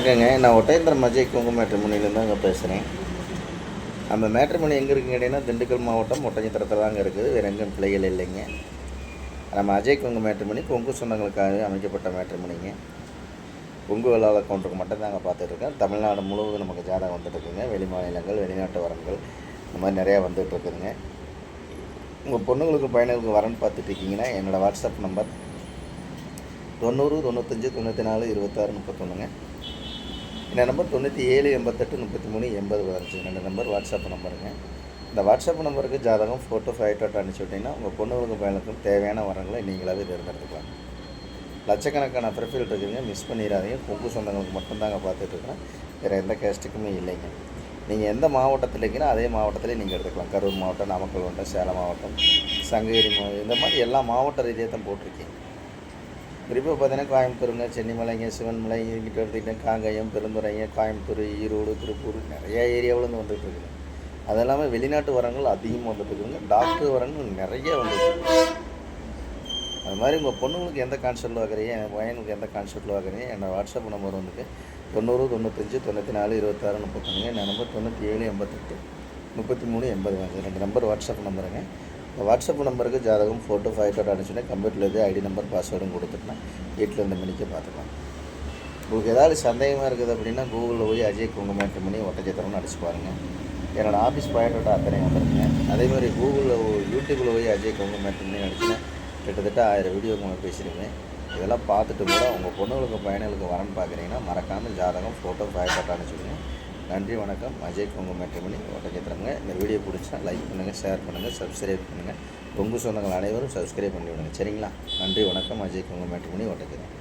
வணக்கங்க. நான் ஒட்டயந்திரம் அஜய் கொங்கு மேட்ரிமோனிலேருந்து அங்கே பேசுகிறேன். நம்ம மேட்ரிமோனி எங்கே இருக்குன்னு கேட்டிங்கன்னா, திண்டுக்கல் மாவட்டம் ஒட்டஞ்சத்திரத்தில் தாங்க இருக்குது. வேறு எங்கேயும் கிளைகள் இல்லைங்க. நம்ம அஜய் கொங்கு மேட்ரிமோனி கொங்கு சொந்தங்களுக்காக அமைக்கப்பட்ட மேட்ரிமோனிங்க. கொங்கு வேளாளர் கவுண்டருக்கு மட்டும் தாங்க பார்த்துட்ருக்கேன். தமிழ்நாடு முழுவதும் நமக்கு ஜாதகம் வந்துட்டுருக்குங்க. வெளி மாநிலங்கள், வெளிநாட்டு வரன்கள் இந்த மாதிரி நிறையா வந்துட்டுருக்குதுங்க. உங்கள் பொண்ணுங்களுக்கு பையனுக்கு வரன்னு பார்த்துட்டு இருக்கீங்கன்னா, என்னோடய வாட்ஸ்அப் நம்பர் 90 95 94 26 31ங்க. இந்த நம்பர் 97 88 33 80 15 ரெண்டு நம்பர் வாட்ஸ்அப் நம்பருங்க. இந்த வாட்ஸ்அப் நம்பருக்கு ஜாதகம் ஃபோட்டோ ஃபைட்டோட்டோ அனுப்பிச்சி விட்டிங்கன்னா உங்கள் பொண்ணுங்களுக்கு பையனுக்கும் தேவையான வரங்களை நீங்களாகவே தேர்ந்தெடுத்துக்கலாம். லட்சக்கணக்கான ப்ரொஃபைல் இருக்குதுங்க, மிஸ் பண்ணிடாதீங்க. கொங்கு சொந்தங்களுக்கு மட்டும்தாங்க பார்த்துட்ருக்குறேன். வேறு எந்த கேஸ்ட்டுக்குமே இல்லைங்க. நீங்கள் எந்த மாவட்டத்தில் இருக்கீங்கன்னா அதே மாவட்டத்திலே நீங்கள் எடுத்துக்கலாம். கரூர் மாவட்டம், நாமக்கல் மாவட்டம், சேலம் மாவட்டம், சங்ககிரி மாவட்டம், இந்த மாதிரி எல்லா மாவட்ட ரீதியாக தான் போட்டிருக்கீங்க. குறிப்பாக பார்த்தீங்கன்னா கோயம்புத்தூருங்க, சென்னிமலைங்க, சிவன்மலை, இங்கிட்ட எடுத்துக்கிட்டேன் காங்கயம், பெருந்துறைங்க, கோயம்புத்தூர், ஈரோடு, திருப்பூர் நிறையா ஏரியாவிலேருந்து வந்துட்டுருக்குங்க. அது இல்லாமல் வெளிநாட்டு வரங்கள் அதிகமாக வந்துட்டுருக்குங்க. டாக்டர் வரங்கள் நிறைய வந்துட்டுருக்கு. அது மாதிரி உங்கள் பொண்ணுங்களுக்கு எந்த கான்செப்ட்டில் பார்க்குறீங்க, என் பையனுக்கு எந்த கான்செப்ட்டில் பார்க்குறீங்க, என்னோடய வாட்ஸ்அப் நம்பர் வந்துட்டு 90 95 94 26 31ங்க. என் நம்பர் 97 88 33 80 ரெண்டு நம்பர் வாட்ஸ்அப் நம்பருங்க. இந்த வாட்ஸ்அப் நம்பருக்கு ஜாதகம் ஃபோட்டோ ஃபைட்டோட அனுப்பிச்சுன்னா கம்ப்யூட்டரில் எது ஐடி நம்பர் பாஸ்வேர்டும் கொடுத்துட்டுனா வீட்டில் இருந்த மணிக்கு பார்த்துக்கலாம். உங்களுக்கு ஏதாவது சந்தேகமாக இருக்குது அப்படின்னா கூகுளில் போய் அஜய் கொங்கு மேட்ரிமோனி ஒட்டஞ்சத்திரம்னு அடிச்சு பாருங்கள். என்னோடய ஆஃபீஸ் பயோட்டோட அத்தனை வந்துருக்குங்க. அதேமாதிரி கூகுளில் யூடியூப்பில் போய் அஜய் கொங்கு மேட்ரிமோனி அடிச்சுன்னா கிட்டத்தட்ட 1000 வீடியோக்கு நம்ம பேசியிருக்கேன். இதெல்லாம் பார்த்துட்டு கூட உங்கள் பொண்ணுங்களுக்கு பையனுக்கு வரன்னு பார்க்குறீங்கன்னா மறக்காமல் ஜாதகம் ஃபோட்டோ ஃபைட்டோட அனுப்பிச்சுடுங்க. நன்றி, வணக்கம். அஜய் கொங்கு மேட்ரிமோனி ஒட்டஞ்சத்திரங்க. இந்த வீடியோ பிடிச்சா லைக் பண்ணுங்கள், ஷேர் பண்ணுங்கள், சப்ஸ்கிரைப் பண்ணுங்கள். கொங்கு சொந்தங்கள் அனைவரும் சப்ஸ்கிரைப் பண்ணி விடுங்க. சரிங்களா? நன்றி, வணக்கம். அஜய் கொங்கு மேட்ரிமோனி ஒட்டஞ்சத்திரம்.